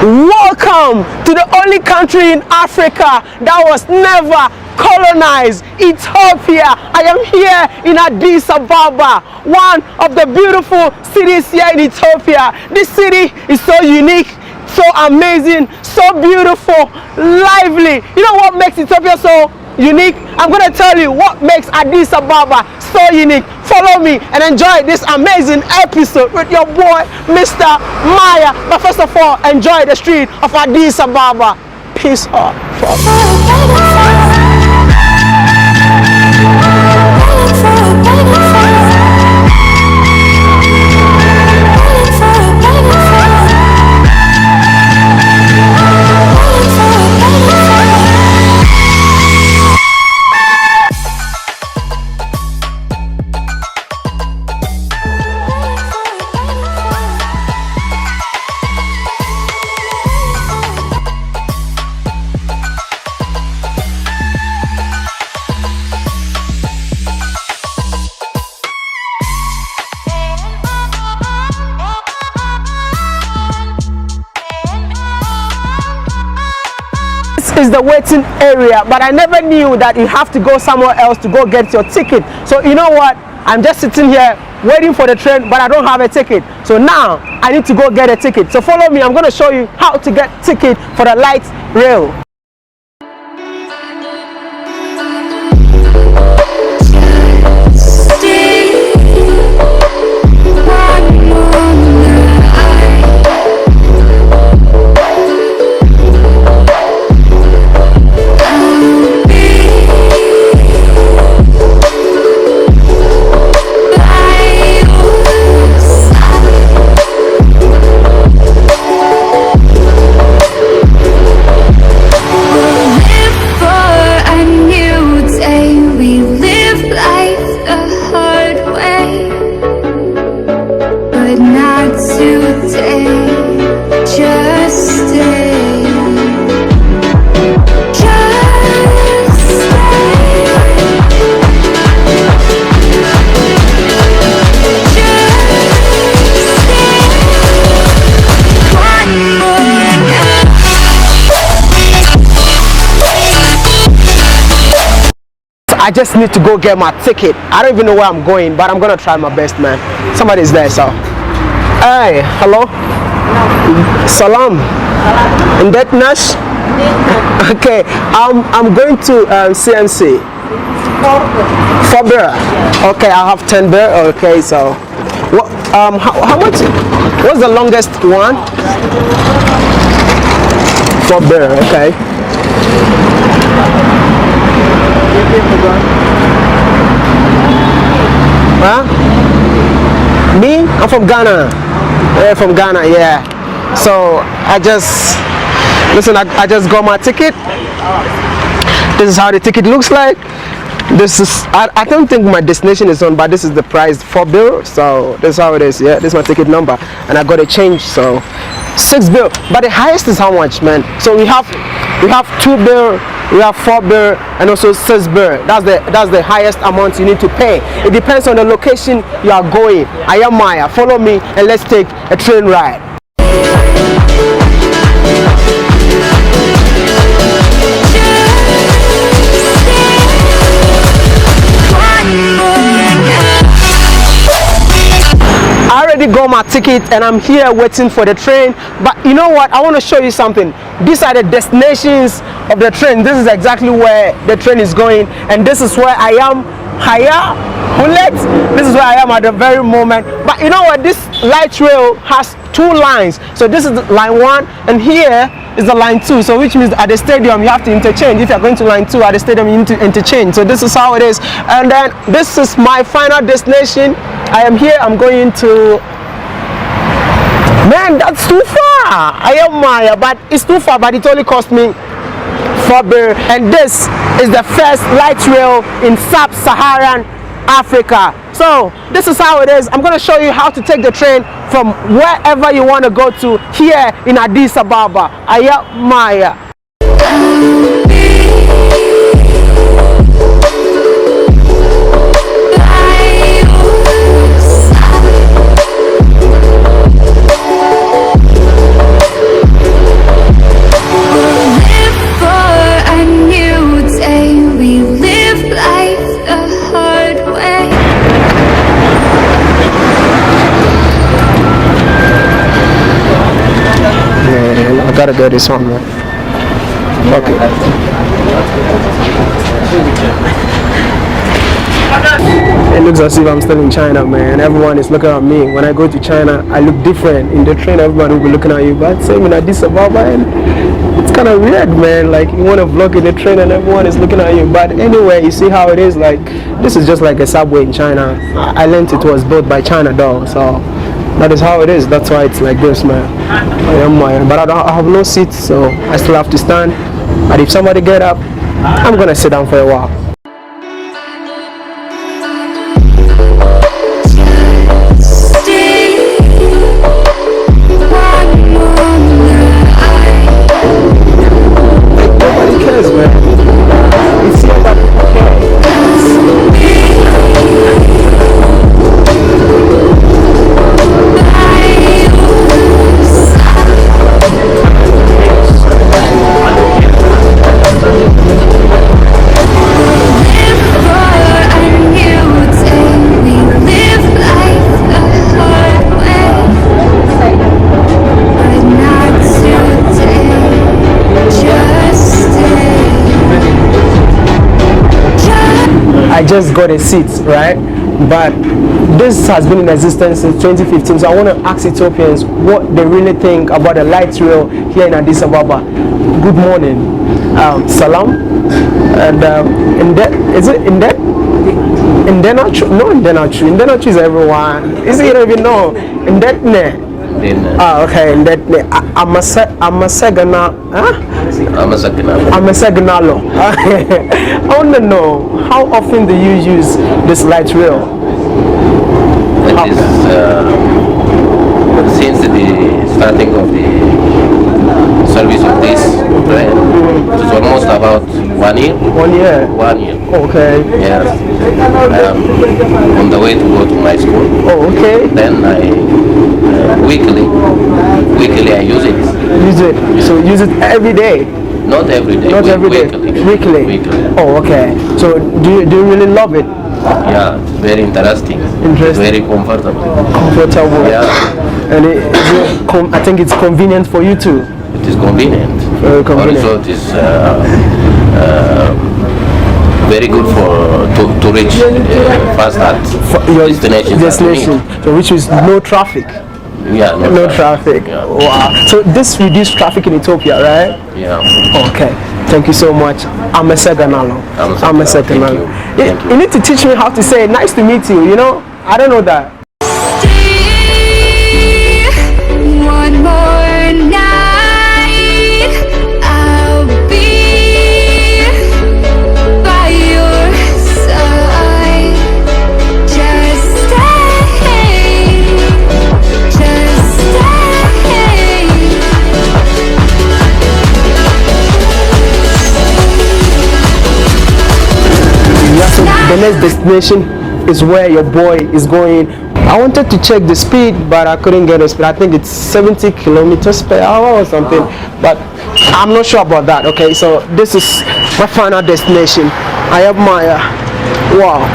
Welcome to the only country in Africa that was never colonized, Ethiopia. I am here in Addis Ababa, one of the beautiful cities here in Ethiopia. This city is so unique, so amazing, so beautiful, lively. You know what makes Ethiopia so unique? I'm going to tell you what makes Addis Ababa so unique. Follow me and enjoy this amazing episode with your boy, Mr. Maya. But first of all, enjoy the street of Addis Ababa. Peace out. Is the waiting area, but I never knew that you have to go somewhere else to go get your ticket. So you know what, I'm just sitting here waiting for the train, but I don't have a ticket. So now I need to go get a ticket. So follow me, I'm going to show you how to get ticket for the light rail. I just need to go get my ticket. I don't even know where I'm going, but I'm gonna try my best, man. Somebody's there, so. Hey, hello. Salam. Indebtedness. Okay, I'm going to CMC. 4 beer. Okay, I have 10 beer. Okay, so what? How much? What's the longest one? 4 beer. Okay. Huh? Me? I'm from Ghana. Yeah, from Ghana, yeah. So I just I just got my ticket. This is how the ticket looks like. This is I don't think my destination is on, but this is the price, 4 bill. So this is how it is. Yeah, this is my ticket number, and I got a change. So 6 bill, but the highest is how much, man? So we have 2 bill, we have 4 bill, and also 6 bill. That's the highest amount you need to pay. It depends on the location you are going. I am Maya. Follow me and let's take a train ride. I already got my ticket and I'm here waiting for the train. But you know what, I want to show you something. These are the destinations of the train. This is exactly where the train is going, and this is where I am. This is where I am at the very moment. But you know what, this light rail has 2 lines. So this is the line 1 and here is the line 2. So which means at the stadium you have to interchange. If you're going to line 2 at the stadium, you need to interchange. So this is how it is. And then this is my final destination. I am here. I'm going to, man, that's too far. I am Maya, but it's too far, but it only cost me 4 beer. And this is the first light rail in sub-Saharan Africa. So this is how it is. I'm going to show you how to take the train from wherever you want to go to here in Addis Ababa. I am Maya. gotta go this one, man. Okay. It looks as if I'm still in China, man. Everyone is looking at me. When I go to China, I look different. In the train, everyone will be looking at you. But same in Addis Ababa, and it's kind of weird, man. Like, you want to vlog in the train and everyone is looking at you. But anyway, you see how it is. Like, this is just like a subway in China. I learned it was built by China, though. So that is how it is. That's why it's like this, man. But I have no seat, so I still have to stand. But if somebody get up, I'm gonna sit down for a while. I just got a seat, right? But this has been in existence since 2015, so I want to ask Ethiopians what they really think about the light rail here in Addis Ababa. Good morning, salam, and is it in that? In Denachu? No, in Denachu. In Denachu is everyone. Is it, you don't even know? In that ne? Okay, in that ne. Amasaganalo. I want to know, how often do you use this light rail? It is since the starting of the service of this train. It's almost about 1 year. 1 year? 1 year. Okay. Yes. On the way to go to my school. Oh, okay. Then I weekly I use it. Use it. So use it every day? Not every day. Not every day. Weekly. Oh, okay. So do you really love it? Yeah, very interesting. Very comfortable. Comfortable. Yeah. And I think it's convenient for you too. It is convenient. Very convenient. Also, it is very good to reach fast at your destination. So which is no traffic. Yeah, no traffic. Yeah. Wow. So this reduced traffic in Ethiopia, right? Yeah. Okay. Thank you so much. I'm a Seganalo. You need to teach me how to say nice to meet you, you know? I don't know that. One more night, I'll be by your side. Just stay. Yeah, so the next destination is where your boy is going. I wanted to check the speed, but I couldn't get the speed. I think it's 70 kilometers per hour or something, but I'm not sure about that. Okay, so this is my final destination. I have my wow.